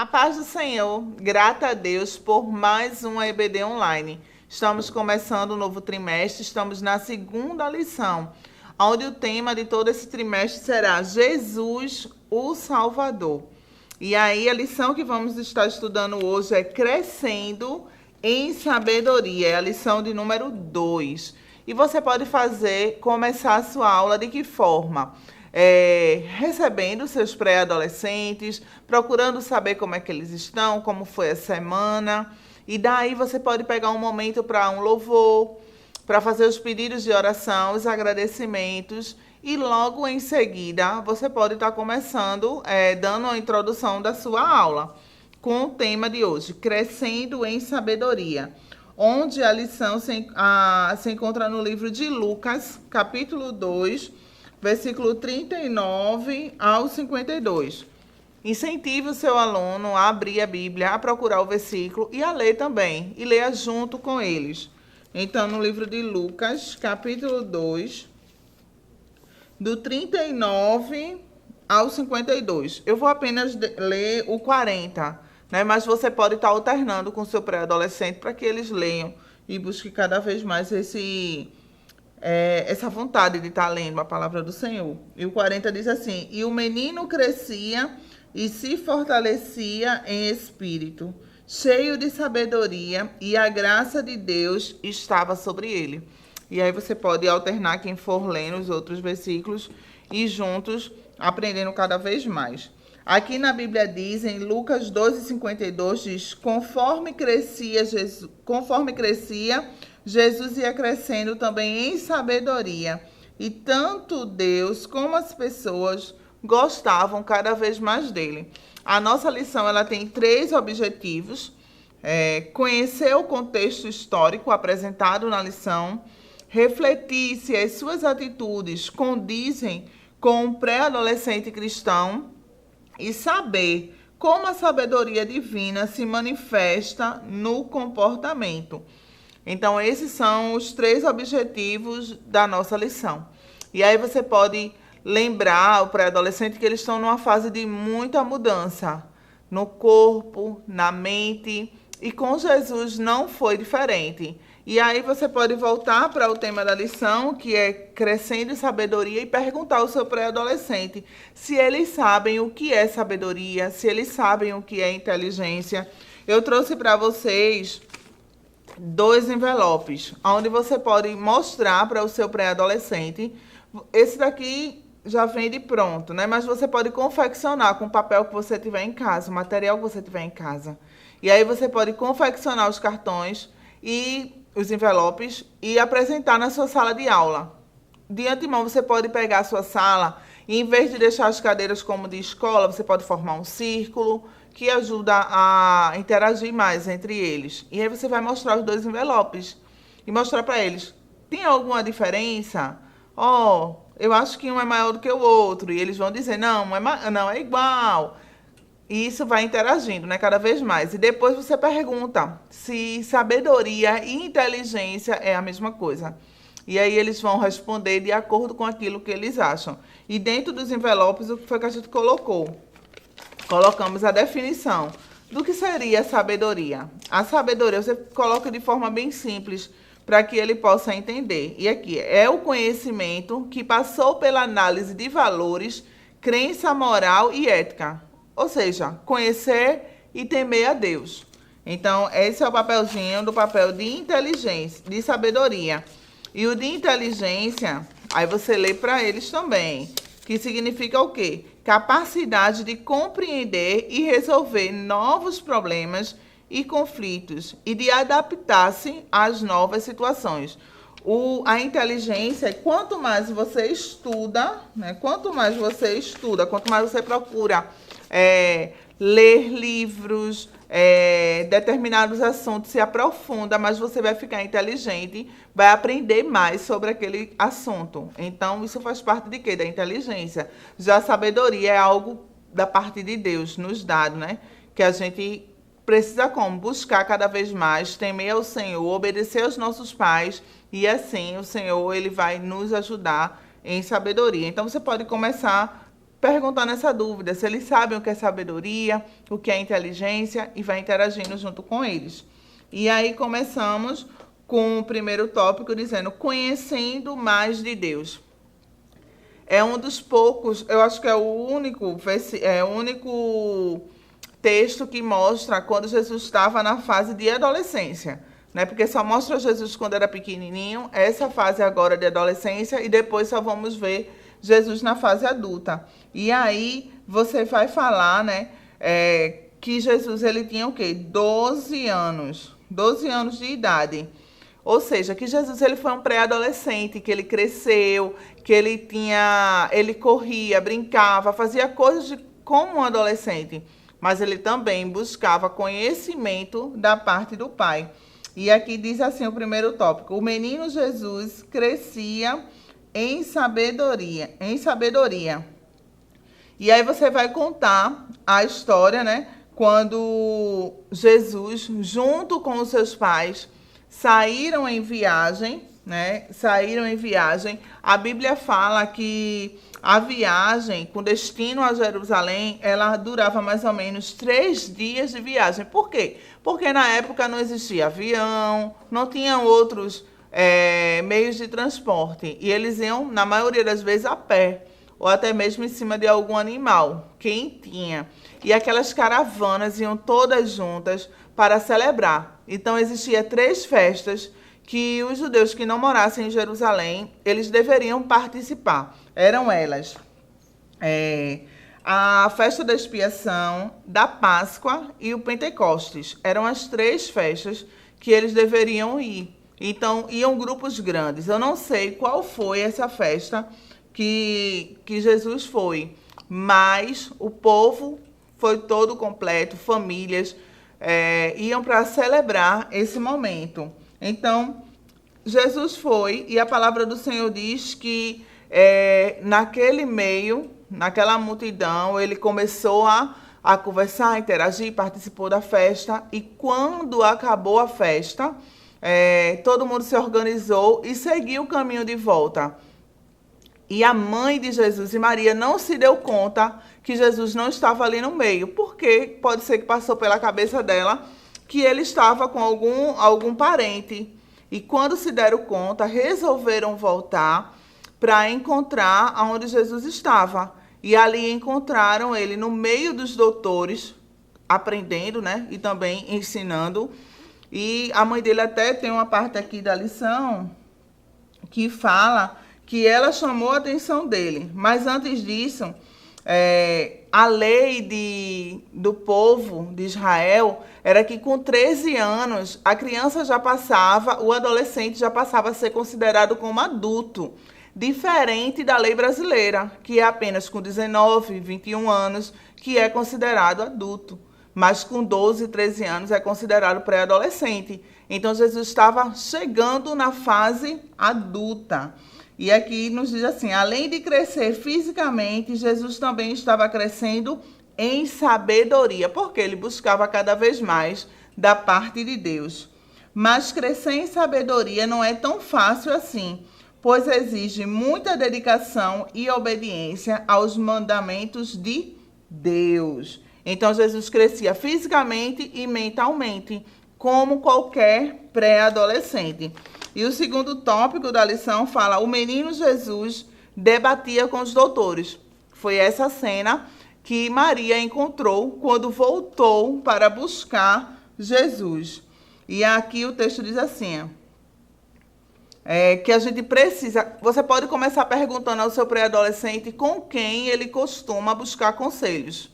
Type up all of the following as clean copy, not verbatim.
A paz do Senhor, grata a Deus por mais um EBD online. Estamos começando o novo trimestre, estamos na segunda lição, onde o tema de todo esse trimestre será Jesus, o Salvador. E aí a lição que vamos estar estudando hoje é Crescendo em Sabedoria, é a lição de número 2. E você pode começar a sua aula de que forma? Recebendo seus pré-adolescentes, procurando saber como é que eles estão, como foi a semana. E daí você pode pegar um momento para um louvor, para fazer os pedidos de oração, os agradecimentos. E logo em seguida você pode estar começando, dando a introdução da sua aula, com o tema de hoje, Crescendo em Sabedoria, onde a lição se encontra no livro de Lucas, capítulo 2, versículo 39 ao 52. Incentive o seu aluno a abrir a Bíblia, a procurar o versículo e a ler também, e leia junto com eles. Então, no livro de Lucas, capítulo 2, do 39 ao 52. Eu vou apenas ler o 40, né? Mas você pode estar alternando com o seu pré-adolescente para que eles leiam e busquem cada vez mais essa vontade de estar lendo a palavra do Senhor. E o 40 diz assim: E o menino crescia e se fortalecia em espírito, cheio de sabedoria, e a graça de Deus estava sobre ele. E aí você pode alternar quem for lendo os outros versículos e juntos aprendendo cada vez mais. Aqui na Bíblia diz, em Lucas 12:52, diz: conforme crescia, Jesus ia crescendo também em sabedoria, e tanto Deus como as pessoas gostavam cada vez mais dele. A nossa lição ela tem 3 objetivos: conhecer o contexto histórico apresentado na lição, refletir se as suas atitudes condizem com um pré-adolescente cristão e saber como a sabedoria divina se manifesta no comportamento. Então, esses são os 3 objetivos da nossa lição. E aí você pode lembrar o pré-adolescente que eles estão numa fase de muita mudança no corpo, na mente, e com Jesus não foi diferente. E aí você pode voltar para o tema da lição, que é Crescendo em Sabedoria, e perguntar ao seu pré-adolescente se eles sabem o que é sabedoria, se eles sabem o que é inteligência. Eu trouxe para vocês 2 envelopes, onde você pode mostrar para o seu pré-adolescente. Esse daqui já vem de pronto, né? Mas você pode confeccionar com o papel que você tiver em casa, o material que você tiver em casa. E aí você pode confeccionar os cartões e os envelopes e apresentar na sua sala de aula. De antemão, você pode pegar a sua sala e, em vez de deixar as cadeiras como de escola, você pode formar um círculo que ajuda a interagir mais entre eles. E aí você vai mostrar os 2 envelopes e mostrar para eles: tem alguma diferença? Eu acho que um é maior do que o outro. E eles vão dizer: não é igual. E isso vai interagindo, né, cada vez mais. E depois você pergunta se sabedoria e inteligência é a mesma coisa. E aí eles vão responder de acordo com aquilo que eles acham. E dentro dos envelopes, o que foi que a gente colocou? Colocamos a definição do que seria sabedoria. A sabedoria você coloca de forma bem simples para que ele possa entender. E aqui é o conhecimento que passou pela análise de valores, crença moral e ética. Ou seja, conhecer e temer a Deus. Então, esse é o papelzinho do papel de inteligência, de sabedoria. E o de inteligência, aí você lê para eles também, que significa o quê? Capacidade de compreender e resolver novos problemas e conflitos e de adaptar-se às novas situações. A inteligência, quanto mais você estuda, né? Quanto mais você procura ler livros, determinados assuntos, se aprofunda, mas você vai ficar inteligente, vai aprender mais sobre aquele assunto. Então, isso faz parte de quê? Da inteligência. Já a sabedoria é algo da parte de Deus, nos dado, né? Que a gente precisa como? Buscar cada vez mais, temer ao Senhor, obedecer aos nossos pais, e assim o Senhor ele vai nos ajudar em sabedoria. Então, você pode começar perguntando essa dúvida, se eles sabem o que é sabedoria, o que é inteligência, e vai interagindo junto com eles. E aí começamos com o primeiro tópico dizendo conhecendo mais de Deus. É um dos poucos, eu acho que é o único texto que mostra quando Jesus estava na fase de adolescência, né? Porque só mostra Jesus quando era pequenininho, essa fase agora de adolescência, e depois só vamos ver Jesus na fase adulta. E aí você vai falar, né, que Jesus ele tinha o quê? 12 anos de idade. Ou seja, que Jesus ele foi um pré-adolescente, que ele cresceu, que ele corria, brincava, fazia coisas como um adolescente, mas ele também buscava conhecimento da parte do Pai. E aqui diz assim o primeiro tópico: o menino Jesus crescia em sabedoria. E aí você vai contar a história, né? Quando Jesus, junto com os seus pais, saíram em viagem, né? A Bíblia fala que a viagem com destino a Jerusalém, ela durava mais ou menos 3 dias de viagem. Por quê? Porque na época não existia avião, não tinham outros meios de transporte. E eles iam, na maioria das vezes, a pé, ou até mesmo em cima de algum animal, quem tinha. E aquelas caravanas iam todas juntas para celebrar. Então, existia 3 festas que os judeus que não morassem em Jerusalém, eles deveriam participar. Eram elas a festa da expiação, da Páscoa e o Pentecostes. Eram as 3 festas que eles deveriam ir. Então, iam grupos grandes. Eu não sei qual foi essa festa que Jesus foi, mas o povo foi todo completo, famílias iam para celebrar esse momento. Então, Jesus foi, e a palavra do Senhor diz que naquele meio, naquela multidão, ele começou a conversar, a interagir, participou da festa, e quando acabou a festa, todo mundo se organizou e seguiu o caminho de volta. E a mãe de Jesus e Maria não se deu conta que Jesus não estava ali no meio, porque pode ser que passou pela cabeça dela que ele estava com algum parente. E quando se deram conta, resolveram voltar para encontrar onde Jesus estava. E ali encontraram ele no meio dos doutores, aprendendo, né? E também ensinando. E a mãe dele até tem uma parte aqui da lição que fala que ela chamou a atenção dele. Mas antes disso, a lei do povo de Israel era que com 13 anos a criança já passava, o adolescente já passava a ser considerado como adulto, diferente da lei brasileira, que é apenas com 19, 21 anos que é considerado adulto, mas com 12, 13 anos é considerado pré-adolescente. Então Jesus estava chegando na fase adulta. E aqui nos diz assim, além de crescer fisicamente, Jesus também estava crescendo em sabedoria, porque ele buscava cada vez mais da parte de Deus. Mas crescer em sabedoria não é tão fácil assim, pois exige muita dedicação e obediência aos mandamentos de Deus. Então Jesus crescia fisicamente e mentalmente, como qualquer pré-adolescente. E o segundo tópico da lição fala: o menino Jesus debatia com os doutores. Foi essa cena que Maria encontrou quando voltou para buscar Jesus. E aqui o texto diz assim, que a gente precisa... Você pode começar perguntando ao seu pré-adolescente com quem ele costuma buscar conselhos.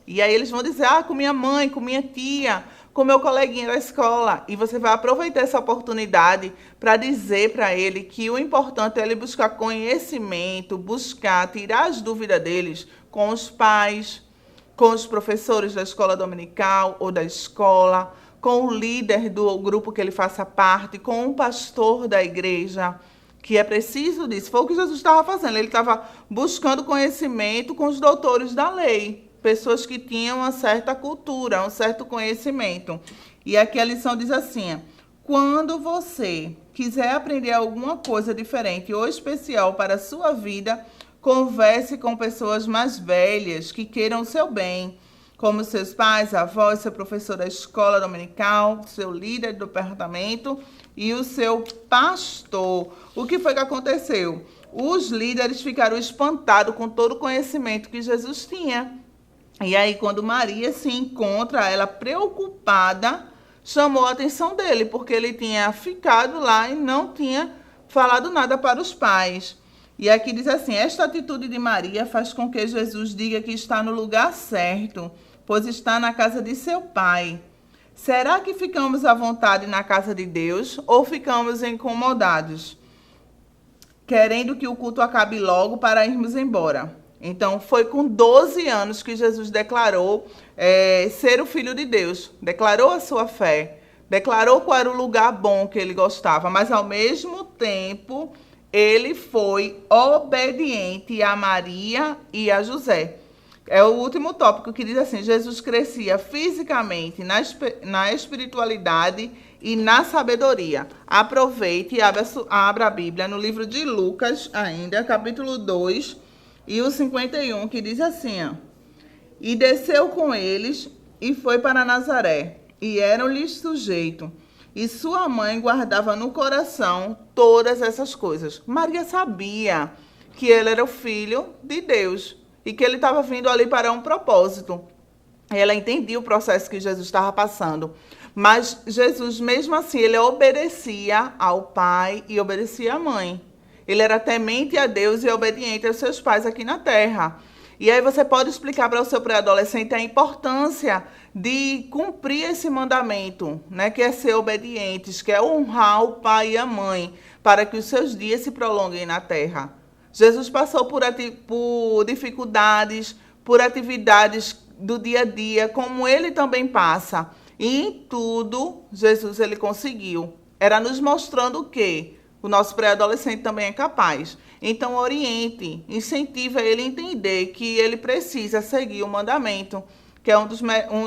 E aí eles vão dizer, com minha mãe, com minha tia, com meu coleguinha da escola. E você vai aproveitar essa oportunidade para dizer para ele que o importante é ele buscar conhecimento, tirar as dúvidas deles com os pais, com os professores da escola dominical ou da escola, com o líder do grupo que ele faça parte, com o pastor da igreja, que é preciso disso. Foi o que Jesus estava fazendo. Ele estava buscando conhecimento com os doutores da lei. Pessoas que tinham uma certa cultura, um certo conhecimento. E aqui a lição diz assim, quando você quiser aprender alguma coisa diferente ou especial para a sua vida, Converse com pessoas mais velhas que queiram o seu bem, como seus pais, avós, seu professor da escola dominical, seu líder do departamento e o seu pastor. O que foi que aconteceu? Os líderes ficaram espantados com todo o conhecimento que Jesus tinha. E aí, quando Maria se encontra, ela preocupada, chamou a atenção dele, porque ele tinha ficado lá e não tinha falado nada para os pais. E aqui diz assim: esta atitude de Maria faz com que Jesus diga que está no lugar certo, pois está na casa de seu pai. Será que ficamos à vontade na casa de Deus ou ficamos incomodados, querendo que o culto acabe logo para irmos embora? Então, foi com 12 anos que Jesus declarou ser o Filho de Deus, declarou a sua fé, declarou qual era o lugar bom que ele gostava, mas ao mesmo tempo ele foi obediente a Maria e a José. É o último tópico que diz assim: Jesus crescia fisicamente, na espiritualidade e na sabedoria. Aproveite e abra a Bíblia no livro de Lucas, ainda, capítulo 2, e o 51, que diz assim, ó: e desceu com eles e foi para Nazaré, e eram-lhes sujeito. E sua mãe guardava no coração todas essas coisas. Maria sabia que ele era o Filho de Deus e que ele estava vindo ali para um propósito. Ela entendia o processo que Jesus estava passando. Mas Jesus, mesmo assim, ele obedecia ao pai e obedecia à mãe. Ele era temente a Deus e obediente aos seus pais aqui na terra. E aí você pode explicar para o seu pré-adolescente a importância de cumprir esse mandamento, né? Que é ser obedientes, que é honrar o pai e a mãe, para que os seus dias se prolonguem na terra. Jesus passou por dificuldades, por atividades do dia a dia, como ele também passa. E em tudo, Jesus ele conseguiu. Era nos mostrando o quê? O nosso pré-adolescente também é capaz. Então, oriente, incentive ele a entender que ele precisa seguir o mandamento, que é um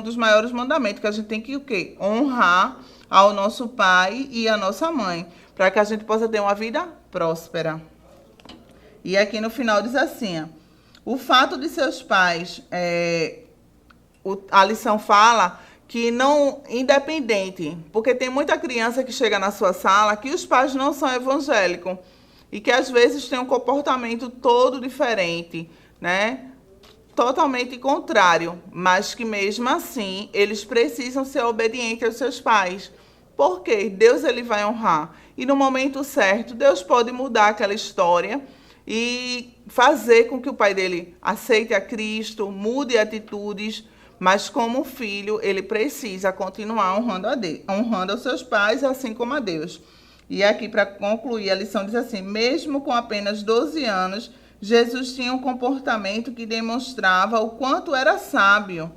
dos maiores mandamentos, que a gente tem que o quê? Honrar ao nosso pai e à nossa mãe, para que a gente possa ter uma vida próspera. E aqui no final diz assim, ó: o fato de seus pais, a lição fala que não, independente, porque tem muita criança que chega na sua sala que os pais não são evangélicos e que às vezes tem um comportamento todo diferente, né? Totalmente contrário, mas que mesmo assim eles precisam ser obedientes aos seus pais. Porque Deus ele vai honrar. E no momento certo, Deus pode mudar aquela história e fazer com que o pai dele aceite a Cristo, mude atitudes, mas como filho, ele precisa continuar honrando aos seus pais, assim como a Deus. E aqui, para concluir, a lição diz assim: mesmo com apenas 12 anos, Jesus tinha um comportamento que demonstrava o quanto era sábio.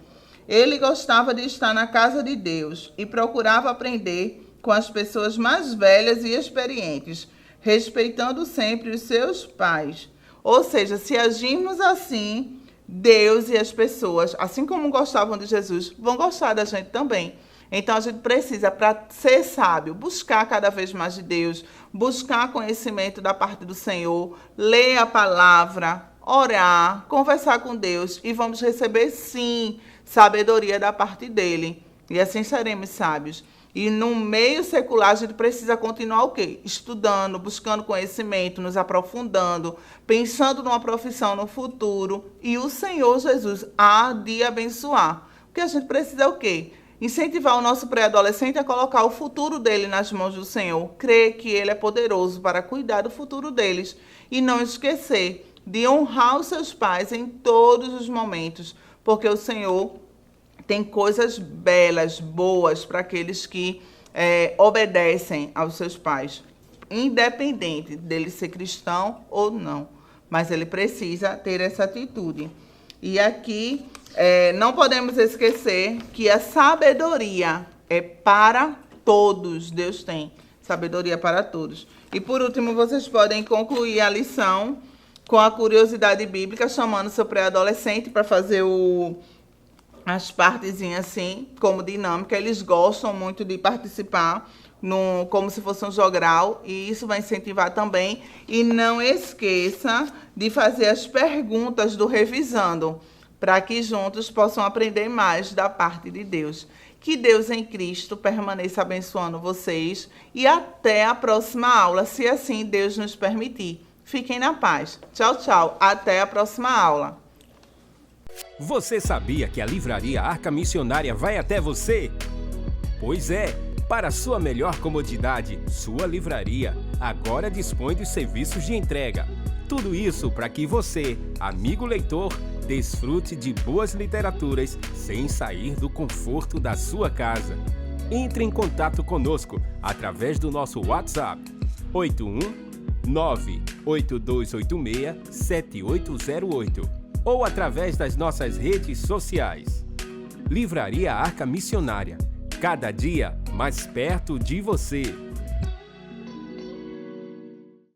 Ele gostava de estar na casa de Deus e procurava aprender com as pessoas mais velhas e experientes, respeitando sempre os seus pais. Ou seja, se agirmos assim, Deus e as pessoas, assim como gostavam de Jesus, vão gostar da gente também. Então, a gente precisa, para ser sábio, buscar cada vez mais de Deus, buscar conhecimento da parte do Senhor, ler a palavra, orar, conversar com Deus e vamos receber, sim, sabedoria da parte dele. E assim seremos sábios. E no meio secular, a gente precisa continuar o quê? Estudando, buscando conhecimento, nos aprofundando, pensando numa profissão no futuro. E o Senhor Jesus há de abençoar. Porque a gente precisa o quê? Incentivar o nosso pré-adolescente a colocar o futuro dele nas mãos do Senhor. Crer que ele é poderoso para cuidar do futuro deles. E não esquecer de honrar os seus pais em todos os momentos. Porque o Senhor tem coisas belas, boas para aqueles que obedecem aos seus pais, independente dele ser cristão ou não. Mas ele precisa ter essa atitude. E aqui não podemos esquecer que a sabedoria é para todos. Deus tem sabedoria para todos. E por último, vocês podem concluir a lição com a curiosidade bíblica, chamando seu pré-adolescente para fazer as partezinhas assim, como dinâmica. Eles gostam muito de participar como se fosse um jogral, e isso vai incentivar também. E não esqueça de fazer as perguntas do Revisando, para que juntos possam aprender mais da parte de Deus. Que Deus em Cristo permaneça abençoando vocês e até a próxima aula, se assim Deus nos permitir. Fiquem na paz. Tchau, tchau. Até a próxima aula. Você sabia que a Livraria Arca Missionária vai até você? Pois é, para sua melhor comodidade, sua livraria agora dispõe dos serviços de entrega. Tudo isso para que você, amigo leitor, desfrute de boas literaturas sem sair do conforto da sua casa. Entre em contato conosco através do nosso WhatsApp 81982867808 ou através das nossas redes sociais. Livraria Arca Missionária, cada dia mais perto de você.